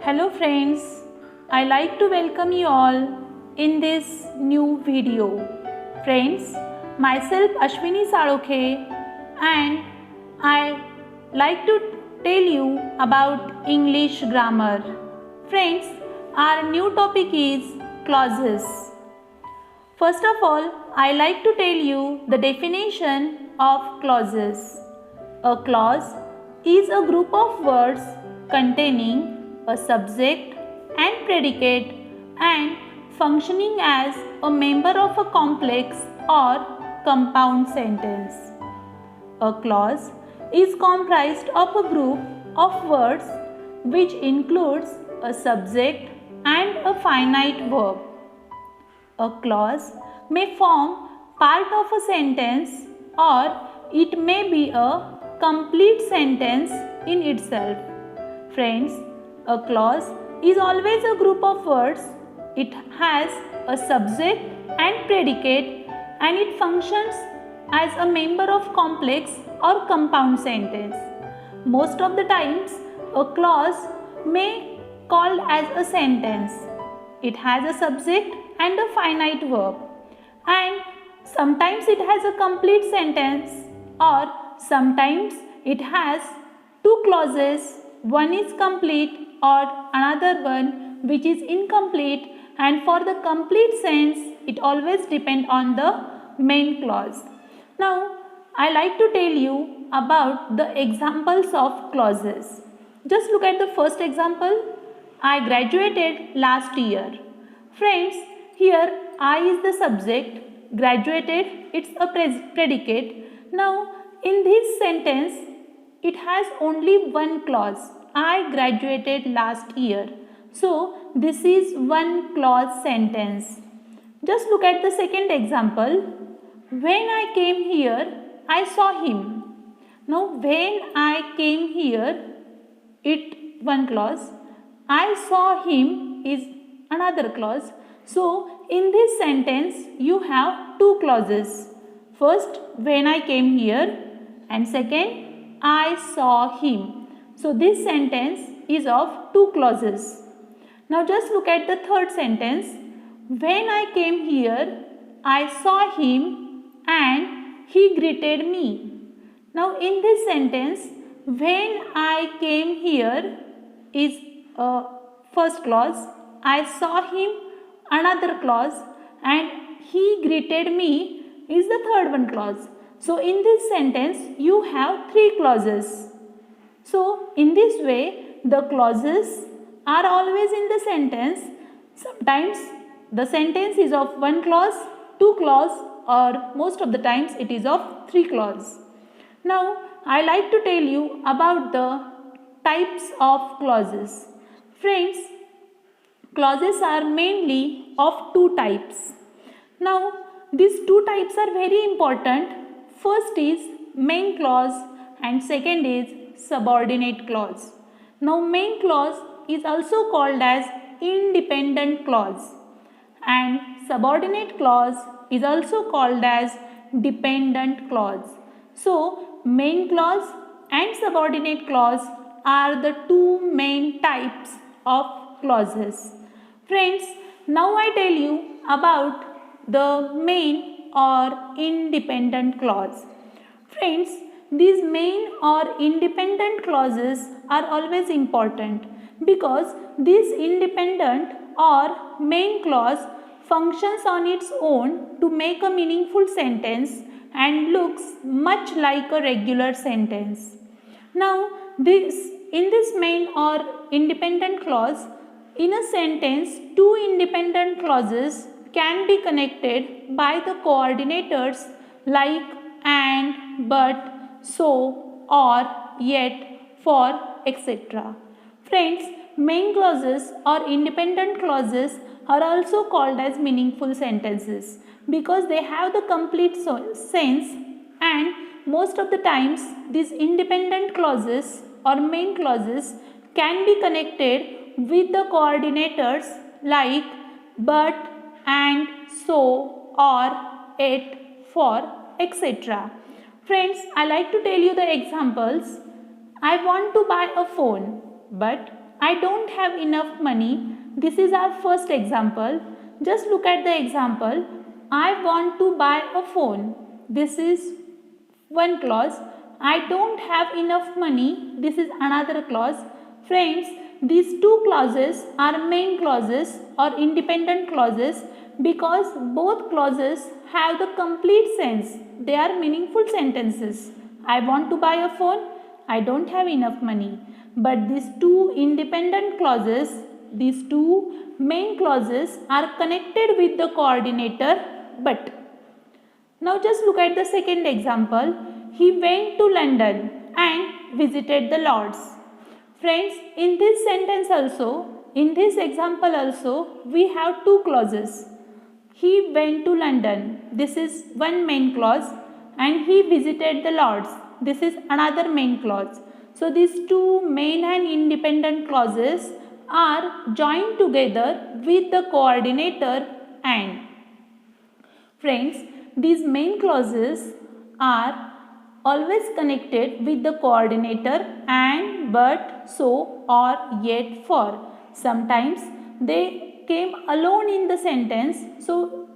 Hello friends, I like to welcome you all in this new video. Friends, myself Ashwini Salokhe and I like to tell you about English grammar. Friends, our new topic is clauses. First of all, I like to tell you the definition of clauses. A clause is a group of words containing a subject and predicate and functioning as a member of a complex or compound sentence. A clause is comprised of a group of words which includes a subject and a finite verb. A clause may form part of a sentence or it may be a complete sentence in itself. Friends, a clause is always a group of words. It has a subject and predicate and it functions as a member of complex or compound sentence. Most of the times, a clause may called as a sentence. It has a subject and a finite verb, and sometimes it has a complete sentence or sometimes it has two clauses. One is complete or another one which is incomplete, and for the complete sense it always depends on the main clause. Now I like to tell you about the examples of clauses. Just look at the first example. I graduated last year. Friends, here I is the subject, graduated it's a predicate. Now in this sentence it has only one clause. I graduated last year. So this is one clause sentence. Just look at the second example. When I came here, I saw him. Now when I came here, it one clause. I saw him is another clause. So in this sentence you have two clauses. First, when I came here, and second, I saw him. So this sentence is of two clauses. Now just look at the third sentence. When I came here, I saw him and he greeted me. Now in this sentence, when I came here is first clause, I saw him another clause, and he greeted me is the third one clause. So in this sentence you have three clauses. So in this way the clauses are always in the sentence. Sometimes the sentence is of one clause, two clause, or most of the times it is of three clause. Now I like to tell you about the types of clauses. Friends, clauses are mainly of two types. Now these two types are very important. First is main clause and second is subordinate clause. Now main clause is also called as independent clause and subordinate clause is also called as dependent clause. So main clause and subordinate clause are the two main types of clauses. Friends, now I tell you about the main or independent clause. Friends, these main or independent clauses are always important because this independent or main clause functions on its own to make a meaningful sentence and looks much like a regular sentence. Now, in this main or independent clause, in a sentence, two independent clauses can be connected by the coordinators like and, but, so, or, yet, for, etc. Friends, main clauses or independent clauses are also called as meaningful sentences because they have the complete sense, and most of the times these independent clauses or main clauses can be connected with the coordinators like but, and, so, or, it, for, etc. Friends, I like to tell you the examples. I want to buy a phone, but I don't have enough money. This is our first example. Just look at the example. I want to buy a phone. This is one clause. I don't have enough money. This is another clause. Friends, these two clauses are main clauses or independent clauses because both clauses have the complete sense. They are meaningful sentences. I want to buy a phone. I don't have enough money. But these two independent clauses, these two main clauses are connected with the coordinator but. Now just look at the second example. He went to London and visited the Lords. Friends, in this sentence also, in this example also, we have two clauses. He went to London. This is one main clause, and he visited the Lords. This is another main clause. So these two main and independent clauses are joined together with the coordinator and. Friends, these main clauses are always connected with the coordinator and, but, so, or, yet, for. Sometimes they came alone in the sentence. So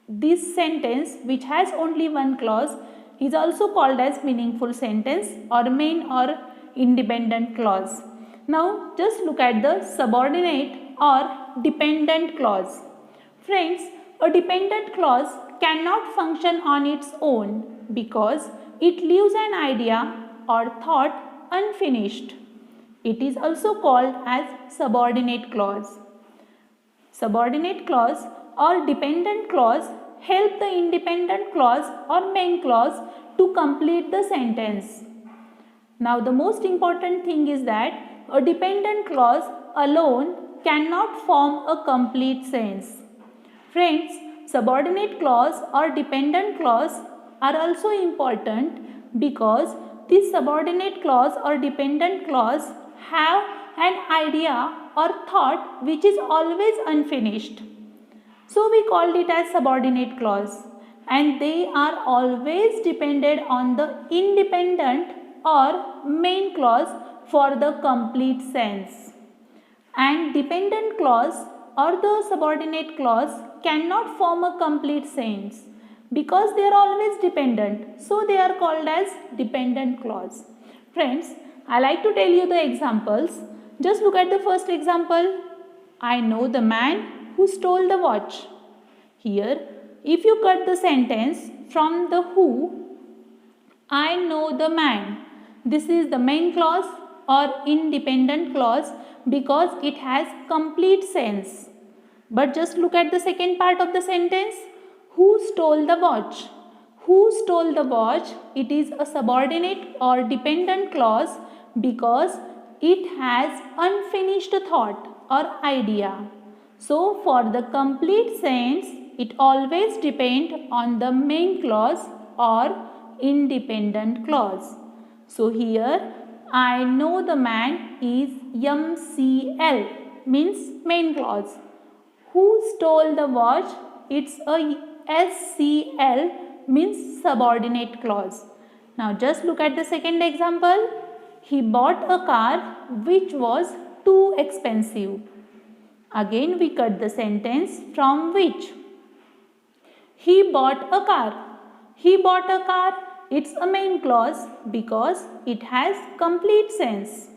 this sentence which has only one clause is also called as meaningful sentence or main or independent clause. Now just look at the subordinate or dependent clause. Friends, a dependent clause cannot function on its own because it leaves an idea or thought unfinished. It is also called as subordinate clause. Subordinate clause or dependent clause help the independent clause or main clause to complete the sentence. Now the most important thing is that a dependent clause alone cannot form a complete sentence. Friends, subordinate clause or dependent clause are also important because this subordinate clause or dependent clause have an idea or thought which is always unfinished. So we called it as subordinate clause, and they are always dependent on the independent or main clause for the complete sense. And dependent clause or the subordinate clause cannot form a complete sentence because they are always dependent. So they are called as dependent clause. Friends, I like to tell you the examples. Just look at the first example. I know the man who stole the watch. Here, if you cut the sentence from the who, I know the man. This is the main clause or independent clause because it has complete sense. But just look at the second part of the sentence. Who stole the watch? Who stole the watch? It is a subordinate or dependent clause because it has unfinished thought or idea. So for the complete sentence, it always depends on the main clause or independent clause. So here, I know the man is MCL, means main clause. Who stole the watch? It's a SCL, means subordinate clause. Now just look at the second example. He bought a car which was too expensive. Again we cut the sentence from which. He bought a car. He bought a car. It's a main clause because it has complete sense.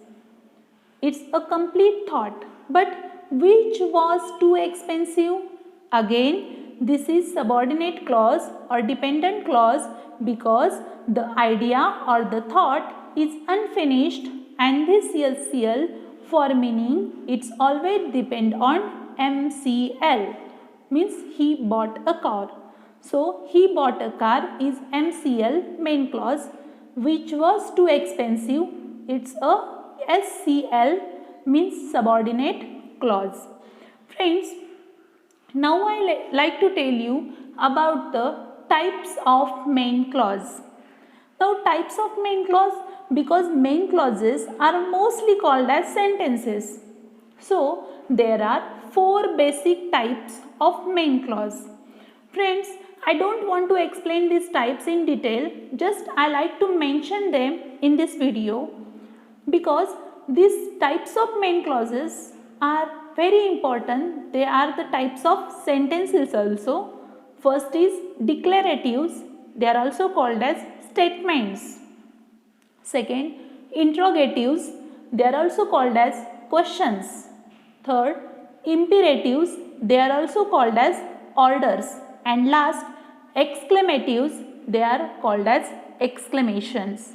It's a complete thought. But which was too expensive? Again, this is subordinate clause or dependent clause because the idea or the thought is unfinished, and this LCL for meaning it's always depend on MCL, means he bought a car. So he bought a car is MCL main clause, which was too expensive, it's a SCL, means subordinate clause. Friends, now I like to tell you about the types of main clause. Now types of main clause, because main clauses are mostly called as sentences. So there are 4 basic types of main clause. Friends, I don't want to explain these types in detail, just I like to mention them in this video because these types of main clauses are very important. They are the types of sentences also. First is declaratives. They are also called as statements. Second, interrogatives. They are also called as questions. Third, imperatives. They are also called as orders. And last, exclamatives. They are called as exclamations.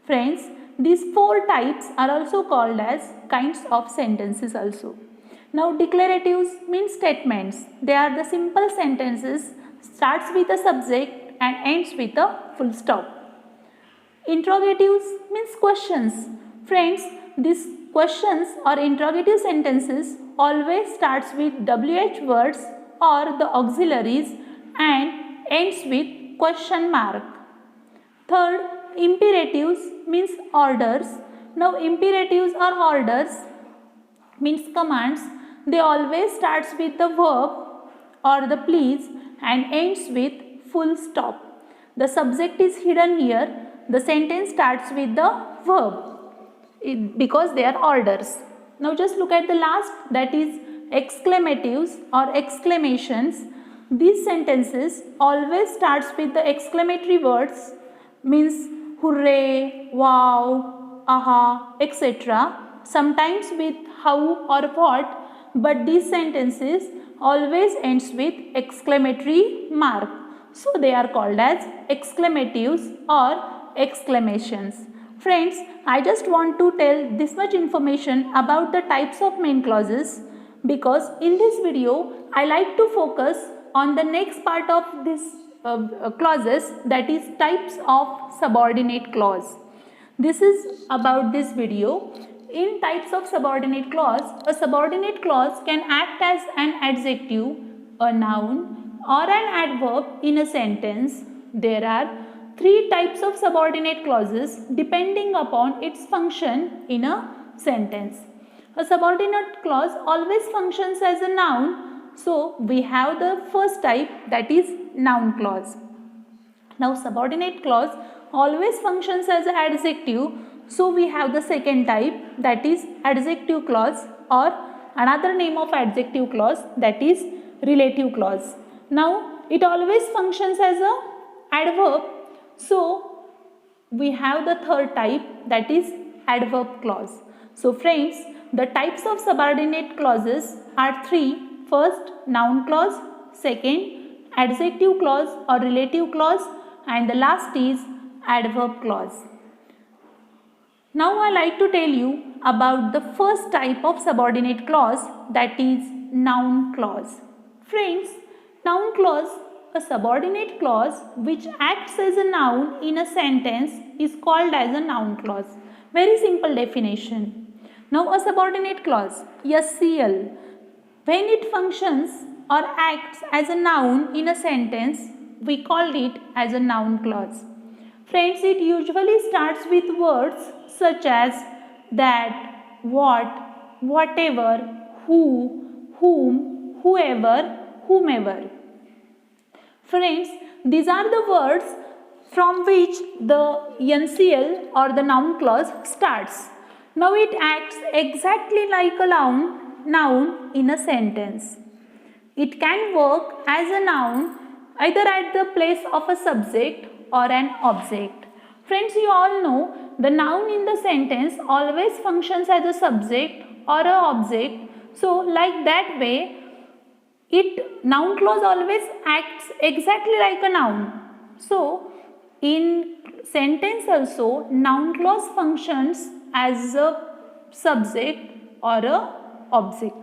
Friends, these four types are also called as kinds of sentences also. Now, declaratives mean statements. They are the simple sentences, starts with a subject and ends with a full stop. Interrogatives means questions. Friends, these questions or interrogative sentences always starts with WH words or the auxiliaries and ends with question mark. Third, imperatives means orders. Now, imperatives or orders means commands. They always starts with the verb or the please and ends with full stop. The subject is hidden here. The sentence starts with the verb because they are orders. Now just look at the last, that is exclamatives or exclamations. These sentences always starts with the exclamatory words, means hooray, wow, aha, etc. Sometimes with how or what, but these sentences always ends with exclamatory mark. So they are called as exclamatives or exclamations. Friends, I just want to tell this much information about the types of main clauses because in this video I like to focus on the next part of this clauses, that is types of subordinate clause. This is about this video. In types of subordinate clause, a subordinate clause can act as an adjective, a noun or an adverb in a sentence. There are three types of subordinate clauses depending upon its function in a sentence. A subordinate clause always functions as a noun. So we have the first type, that is noun clause. Now subordinate clause always functions as an adjective. So we have the second type, that is adjective clause, or another name of adjective clause, that is relative clause. Now it always functions as a adverb. So we have the third type, that is adverb clause. So friends, the types of subordinate clauses are three. First, noun clause. Second, adjective clause or relative clause. And the last is adverb clause. Now I like to tell you about the first type of subordinate clause, that is noun clause. Friends, noun clause, a subordinate clause which acts as a noun in a sentence, is called as a noun clause. Very simple definition. Now a subordinate clause, SCL, when it functions or acts as a noun in a sentence, we call it as a noun clause. Friends, it usually starts with words such as that, what, whatever, who, whom, whoever, whomever. Friends, these are the words from which the NCL or the noun clause starts. Now it acts exactly like a noun in a sentence. It can work as a noun either at the place of a subject or an object. Friends, you all know the noun in the sentence always functions as a subject or an object. So like that way, noun clause always acts exactly like a noun. So in sentence also, noun clause functions as a subject or a object.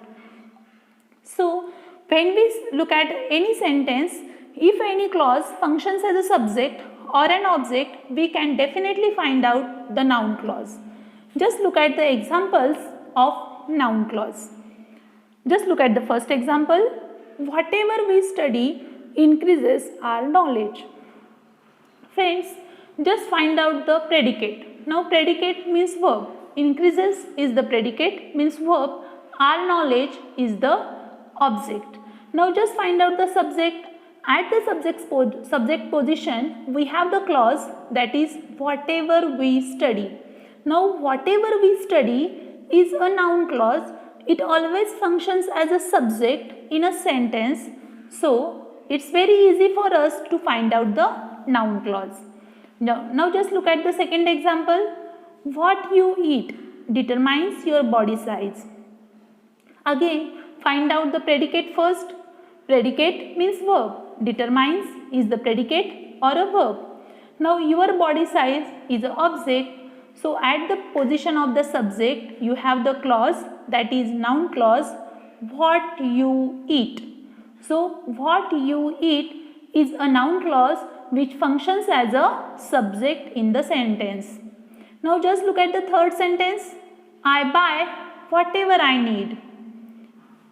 So when we look at any sentence, if any clause functions as a subject or an object, we can definitely find out the noun clause. Just look at the examples of noun clause. Just look at the first example. Whatever we study increases our knowledge. Friends, just find out the predicate. Now predicate means verb. Increases is the predicate, means verb. Our knowledge is the object. Now just find out the subject. At the subject position, we have the clause, that is whatever we study. Now whatever we study is a noun clause. It always functions as a subject in a sentence. So it's very easy for us to find out the noun clause. Now just look at the second example. What you eat determines your body size. Again, find out the predicate first. Predicate means verb. Determines is the predicate or a verb. Now your body size is an object. So at the position of the subject you have the clause, that is noun clause, what you eat. So what you eat is a noun clause which functions as a subject in the sentence. Now just look at the third sentence. I buy whatever I need.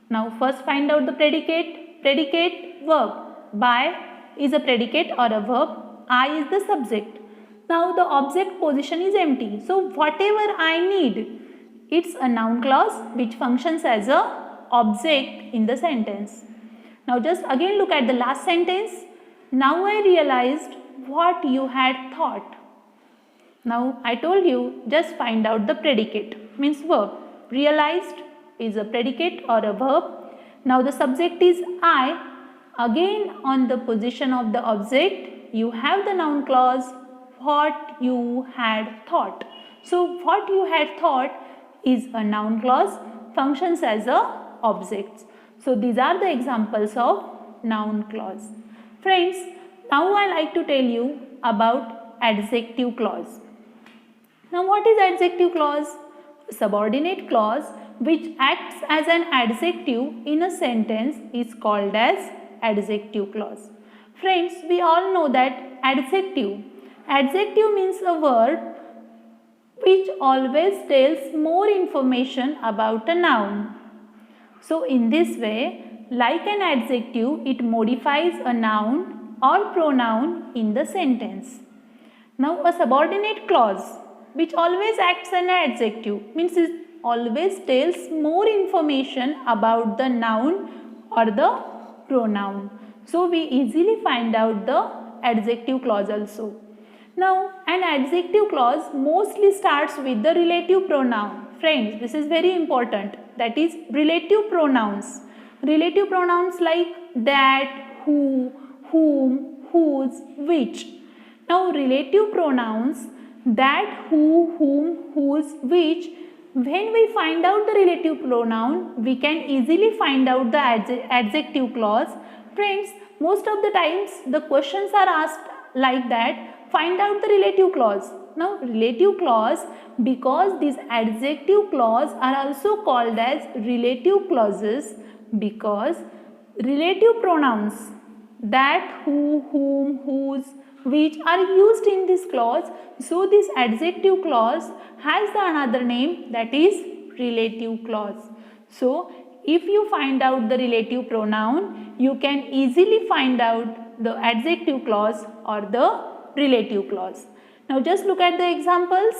Now first find out the predicate. Predicate, verb. Buy is a predicate or a verb. I is the subject. Now the object position is empty. So whatever I need, it's a noun clause which functions as a object in the sentence. Now just again look at the last sentence. Now I realized what you had thought. Now I told you just find out the predicate, means verb. Realized is a predicate or a verb. Now the subject is I. Again on the position of the object you have the noun clause what you had thought. So what you had thought is a noun clause, functions as a object. So these are the examples of noun clause. Friends, now I like to tell you about adjective clause. Now what is adjective clause? A subordinate clause which acts as an adjective in a sentence is called as adjective clause. Friends, we all know that adjective means a word which always tells more information about a noun. So in this way, like an adjective, it modifies a noun or pronoun in the sentence. Now a subordinate clause which always acts as an adjective means it always tells more information about the noun or the pronoun. So we easily find out the adjective clause also. Now an adjective clause mostly starts with the relative pronoun. Friends, this is very important. That is relative pronouns. Relative pronouns like that, who, whom, whose, which. Now relative pronouns that, who, whom, whose, which. When we find out the relative pronoun, we can easily find out the adjective clause. Friends, most of the times the questions are asked like that. Find out the relative clause. Now relative clause, because these adjective clause are also called as relative clauses, because relative pronouns that, who, whom, whose, which are used in this clause. So this adjective clause has the another name, that is relative clause. So if you find out the relative pronoun, you can easily find out the adjective clause or the relative clause. Now just look at the examples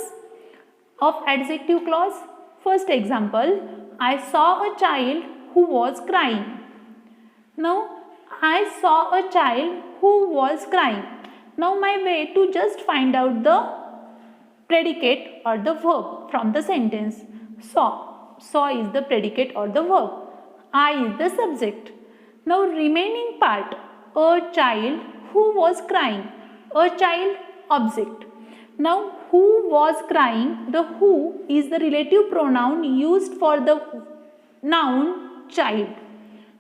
of adjective clause. First example, I saw a child who was crying. Now I saw a child who was crying. Now my way to just find out the predicate or the verb from the sentence. Saw is the predicate or the verb. I is the subject. Now remaining part, a child who was crying. A child, object. Now who was crying, the who is the relative pronoun used for the noun child.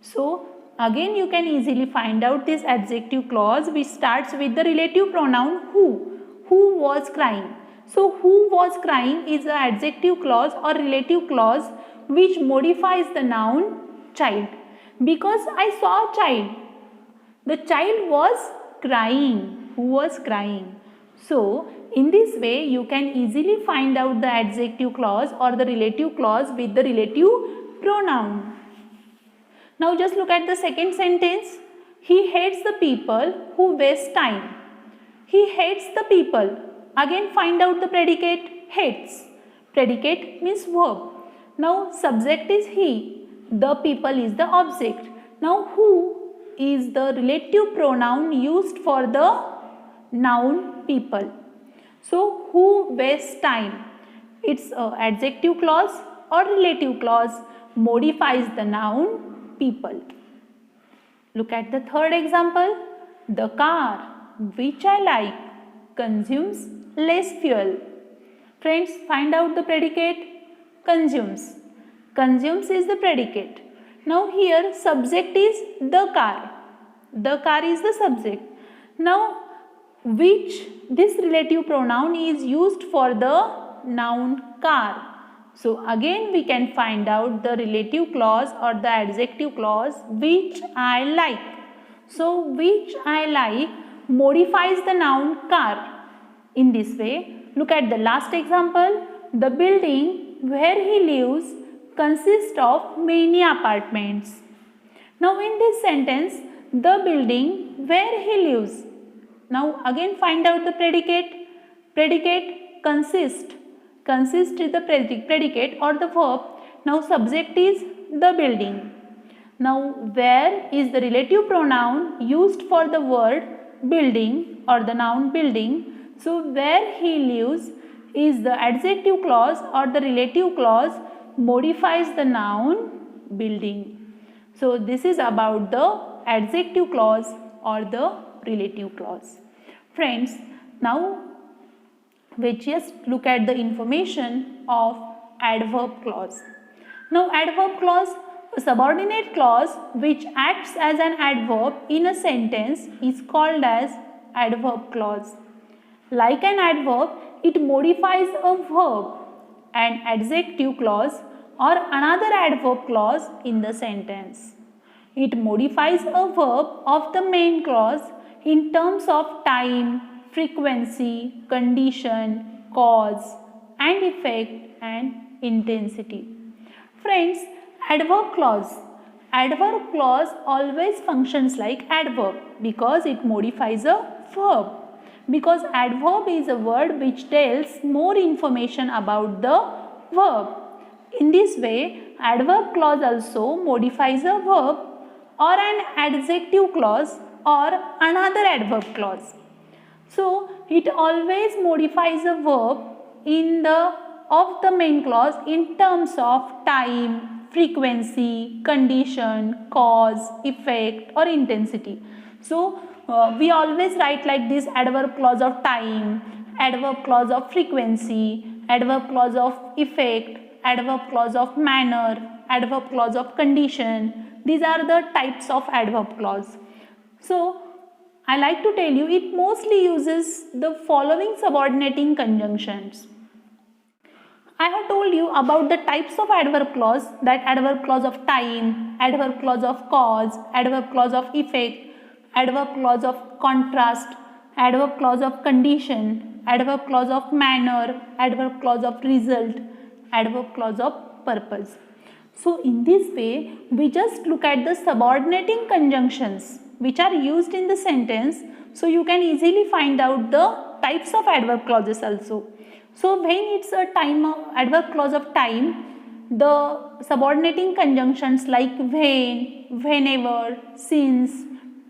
So again you can easily find out this adjective clause which starts with the relative pronoun who was crying. So who was crying is an adjective clause or relative clause which modifies the noun child. Because I saw a child, the child was crying. Who was crying? So in this way you can easily find out the adjective clause or the relative clause with the relative pronoun. Now just look at the second sentence. He hates the people who waste time. He hates the people. Again find out the predicate, hates. Predicate means verb. Now subject is he. The people is the object. Now who is the relative pronoun used for the noun people. So who wastes time? It's an adjective clause or relative clause modifies the noun people. Look at the third example. The car, which I like, consumes less fuel. Friends, find out the predicate. Consumes. Consumes is the predicate. Now here subject is the car. The car is the subject. Now which this relative pronoun is used for the noun car. So again we can find out the relative clause or the adjective clause which I like. So which I like modifies the noun car. In this way, look at the last example. The building where he lives consists of many apartments. Now in this sentence, the building where he lives. Now again find out the predicate. Predicate consist. Consist is the predicate or the verb. Now subject is the building. Now where is the relative pronoun used for the word building or the noun building. So where he lives is the adjective clause or the relative clause modifies the noun building. So this is about the adjective clause or the relative clause. Friends, now we just look at the information of adverb clause. Now adverb clause, a subordinate clause which acts as an adverb in a sentence is called as adverb clause. Like an adverb, it modifies a verb, an adjective clause or another adverb clause in the sentence. It modifies a verb of the main clause in terms of time, frequency, condition, cause and effect and intensity. Friends, adverb clause always functions like adverb because it modifies a verb. Because adverb is a word which tells more information about the verb. In this way, adverb clause also modifies a verb or an adjective clause or another adverb clause. So it always modifies a verb of the main clause in terms of time, frequency, condition, cause, effect or intensity. So we always write like this: adverb clause of time, adverb clause of frequency, adverb clause of effect, adverb clause of manner, adverb clause of condition. These are the types of adverb clause. So I like to tell you it mostly uses the following subordinating conjunctions. I have told you about the types of adverb clause, that adverb clause of time, adverb clause of cause, adverb clause of effect, adverb clause of contrast, adverb clause of condition, adverb clause of manner, adverb clause of result, adverb clause of purpose. So in this way, we just look at the subordinating conjunctions which are used in the sentence, so you can easily find out the types of adverb clauses also. So when it's a adverb clause of time, the subordinating conjunctions like when, whenever, since,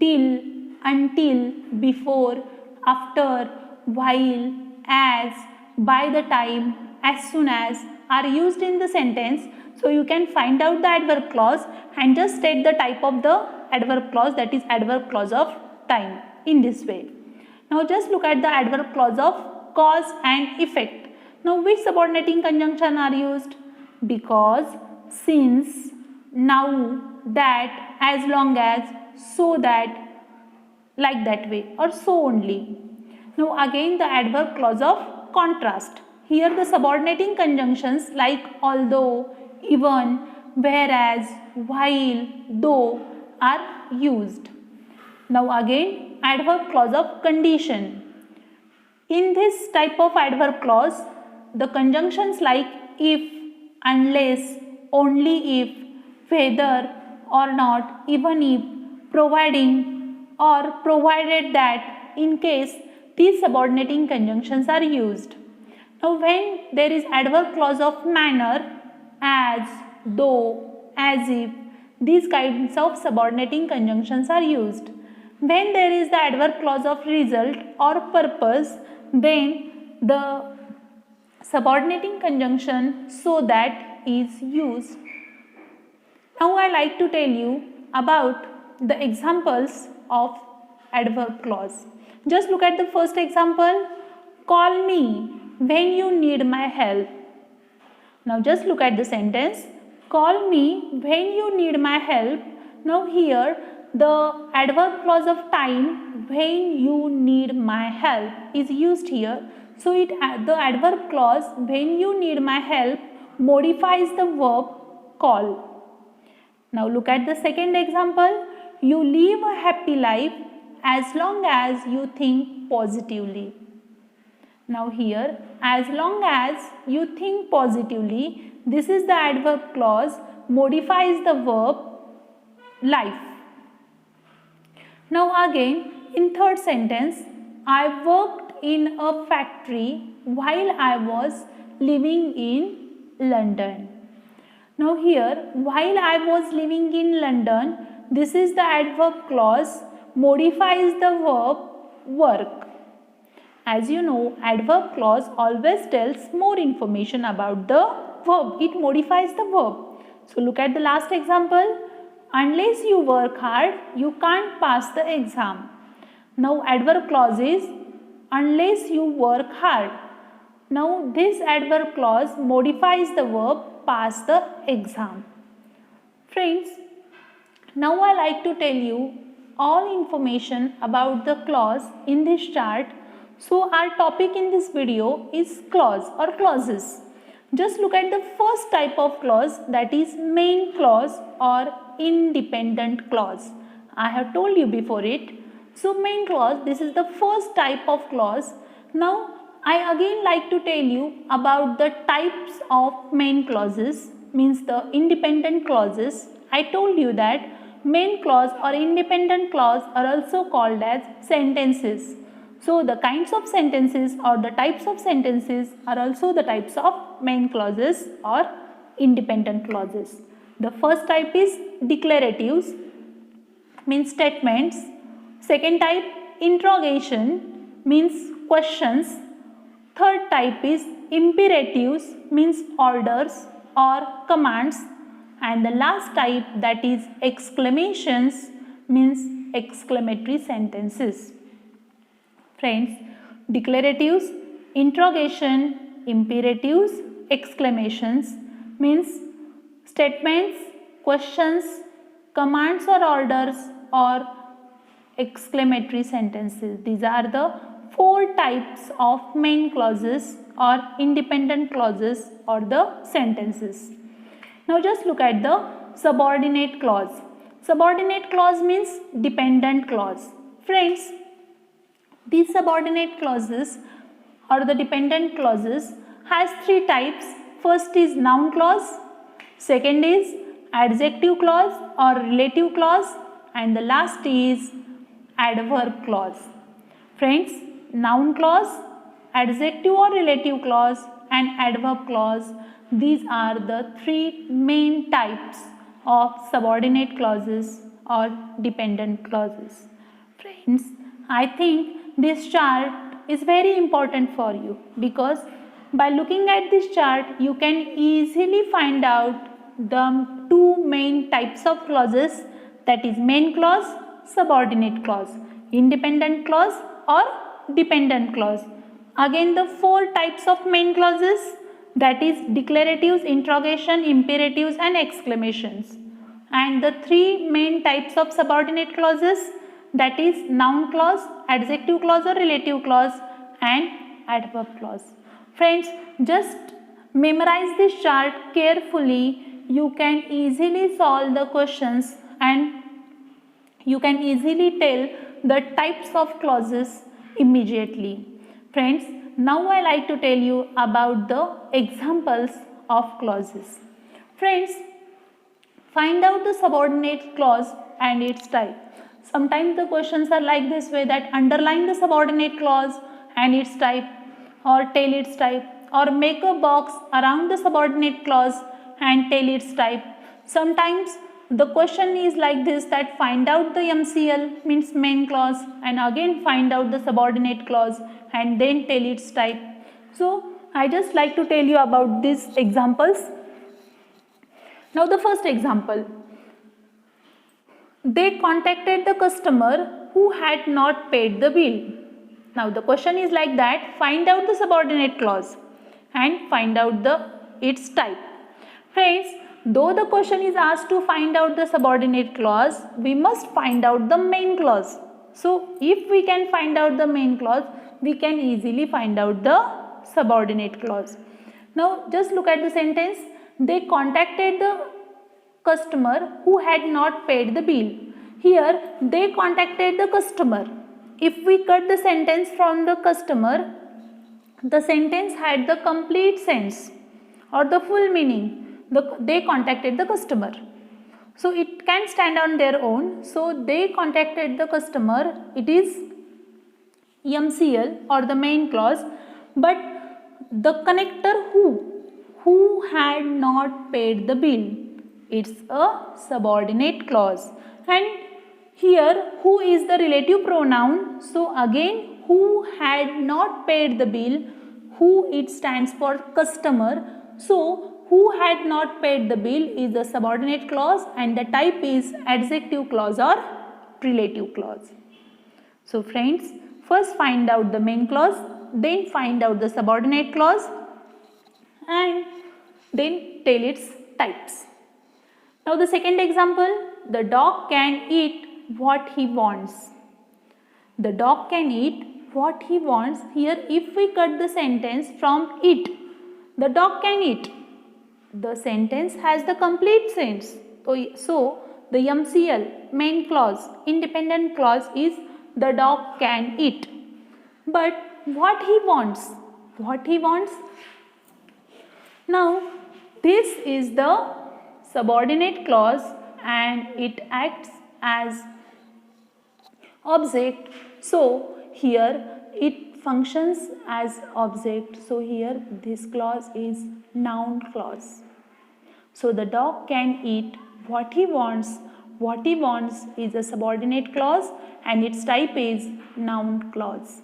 till, until, before, after, while, as, by the time, as soon as are used in the sentence. So you can find out the adverb clause and just state the type of the adverb clause, that is adverb clause of time, in this way. Now just look at the adverb clause of cause and effect. Now which subordinating conjunction are used? Because, since, now, that, as long as, so that, like that way, or so only. Now again the adverb clause of contrast. Here the subordinating conjunctions like although, even, whereas, while, though are used. Now again adverb clause of condition. In this type of adverb clause, the conjunctions like if, unless, only if, whether or not, even if, providing or provided that, in case, these subordinating conjunctions are used. Now when there is adverb clause of manner, as, though, as if, these kinds of subordinating conjunctions are used. When there is the adverb clause of result or purpose, then the subordinating conjunction so that is used. Now I like to tell you about the examples of adverb clause. Just look at the first example. Call me when you need my help. Now just look at the sentence. Call me when you need my help. Now here the adverb clause of time, when you need my help, is used here. So the adverb clause when you need my help modifies the verb call. Now look at the second example. You live a happy life as long as you think positively. Now here, as long as you think positively, this is the adverb clause, modifies the verb life. Now again, in third sentence, I worked in a factory while I was living in London. Now here, while I was living in London, this is the adverb clause, modifies the verb work. As you know, adverb clause always tells more information about the verb. It modifies the verb. So look at the last example. Unless you work hard, you can't pass the exam. Now adverb clause is unless you work hard. Now this adverb clause modifies the verb pass the exam. Friends, now I like to tell you all information about the clause in this chart. So our topic in this video is clause or clauses. Just look at the first type of clause, that is main clause or independent clause. I have told you before it. So main clause, this is the first type of clause. Now I again like to tell you about the types of main clauses, means the independent clauses. I told you that main clause or independent clause are also called as sentences. So the kinds of sentences or the types of sentences are also the types of main clauses or independent clauses. The first type is declaratives, means statements. Second type, interrogation, means questions. Third type is imperatives, means orders or commands. And the last type, that is exclamations, means exclamatory sentences. Friends, declaratives, interrogation, imperatives, exclamations means statements, questions, commands or orders or exclamatory sentences. These are the four types of main clauses or independent clauses or the sentences. Now just look at the subordinate clause. Subordinate clause means dependent clause. Friends, these subordinate clauses or the dependent clauses has three types. First is noun clause, second is adjective clause or relative clause, and the last is adverb clause. Friends, noun clause, adjective or relative clause and adverb clause, these are the three main types of subordinate clauses or dependent clauses. Friends, I think this chart is very important for you because by looking at this chart you can easily find out the two main types of clauses, that is main clause, subordinate clause, independent clause or dependent clause. Again the four types of main clauses, that is declaratives, interrogation, imperatives and exclamations. And the three main types of subordinate clauses, that is noun clause, adjective clause or relative clause and adverb clause. Friends, just memorize this chart carefully. You can easily solve the questions and you can easily tell the types of clauses immediately. Friends, now I like to tell you about the examples of clauses. Friends, find out the subordinate clause and its type. Sometimes the questions are like this way, that underline the subordinate clause and its type or tell its type, or make a box around the subordinate clause and tell its type. Sometimes the question is like this, that find out the MCL, means main clause, and again find out the subordinate clause and then tell its type. So I just like to tell you about these examples. Now the first example, they contacted the customer who had not paid the bill. Now the question is like that, find out the subordinate clause and find out its type. Friends, though the question is asked to find out the subordinate clause, we must find out the main clause. So if we can find out the main clause, we can easily find out the subordinate clause. Now just look at the sentence, they contacted the customer who had not paid the bill. Here they contacted the customer. If we cut the sentence from the customer, the sentence had the complete sense or the full meaning. They contacted the customer. So it can stand on their own. So they contacted the customer. It is MCL or the main clause, but the connector who had not paid the bill, it's a subordinate clause. And here who is the relative pronoun. So again, who had not paid the bill, who, it stands for customer. So who had not paid the bill is the subordinate clause and the type is adjective clause or relative clause. So friends, first find out the main clause, then find out the subordinate clause and then tell its types. Now the second example, the dog can eat what he wants. The dog can eat what he wants. Here if we cut the sentence from it, the dog can eat, the sentence has the complete sense. So the MCL, main clause, independent clause is the dog can eat. But what he wants? What he wants? Now this is the subordinate clause and it acts as object. So here it functions as object. So here this clause is noun clause. So the dog can eat what he wants. What he wants is a subordinate clause and its type is noun clause.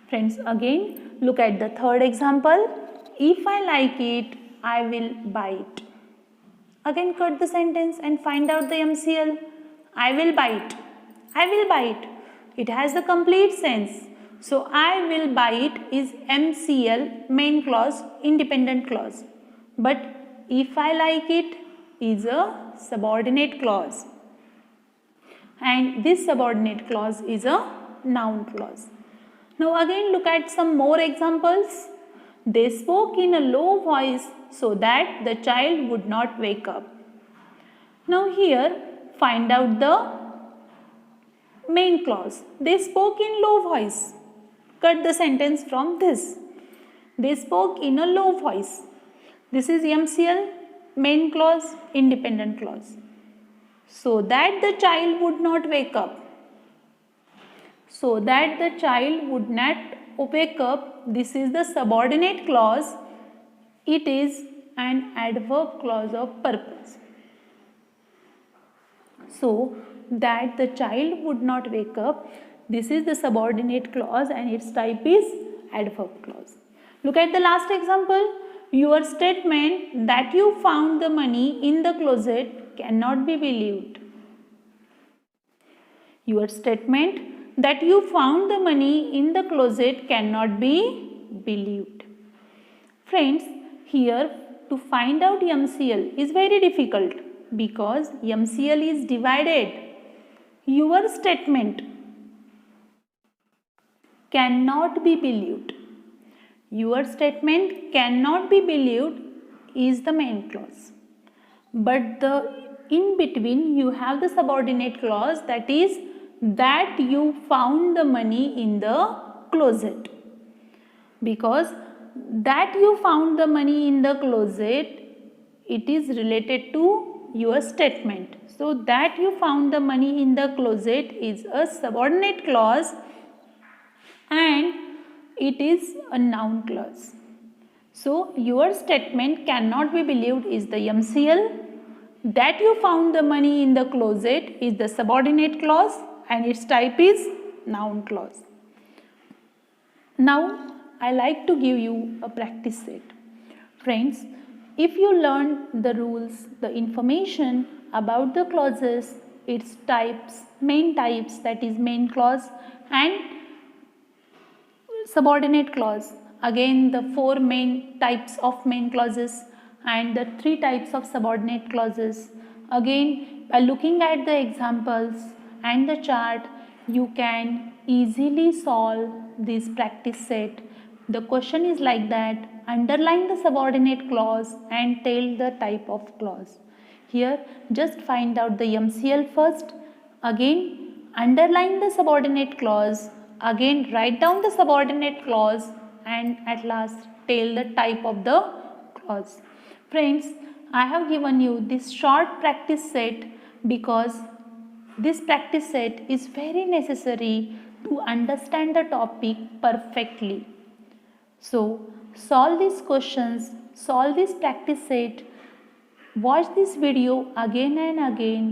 Friends, again look at the third example. If I like it, I will buy it. Again cut the sentence and find out the MCL. I will buy it. I will buy it. It has the complete sense. So I will buy it is MCL, main clause, independent clause. But if I like it is a subordinate clause. And this subordinate clause is a noun clause. Now again look at some more examples. They spoke in a low voice so that the child would not wake up. Now here find out the main clause. They spoke in low voice. Cut the sentence from this. They spoke in a low voice. This is MCL, main clause, independent clause. So that the child would not wake up. So that the child would not wake up. This is the subordinate clause. It is an adverb clause of purpose. So that the child would not wake up. This is the subordinate clause and its type is adverb clause. Look at the last example. Your statement that you found the money in the closet cannot be believed. Your statement that you found the money in the closet cannot be believed. Friends, here to find out MCL is very difficult because MCL is divided. Your statement cannot be believed. Your statement cannot be believed is the main clause. But in between you have the subordinate clause, that is that you found the money in the closet. Because that you found the money in the closet, it is related to your statement. So that you found the money in the closet is a subordinate clause and it is a noun clause. So your statement cannot be believed is the MCL. That you found the money in the closet is the subordinate clause and its type is noun clause. Now I like to give you a practice set. Friends, If you learn the rules, the information about the clauses, its types, main types, that is main clause and subordinate clause, again the four main types of main clauses and the three types of subordinate clauses. Again, by looking at the examples and the chart, you can easily solve this practice set. The question is like that: underline the subordinate clause and tell the type of clause. Here just find out the MCL first, again underline the subordinate clause, again write down the subordinate clause, and at last tell the type of the clause. Friends, I have given you this short practice set because this practice set is very necessary to understand the topic perfectly. So solve these questions, solve this practice set, watch this video again and again,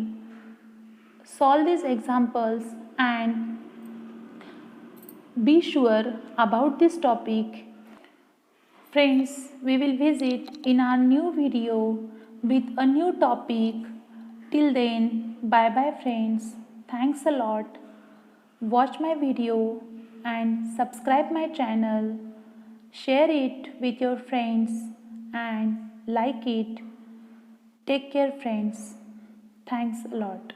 solve these examples and be sure about this topic. Friends, we will visit in our new video with a new topic. Till then, bye bye friends. Thanks a lot. Watch my video and subscribe my channel. Share it with your friends and like it. Take care friends. Thanks a lot.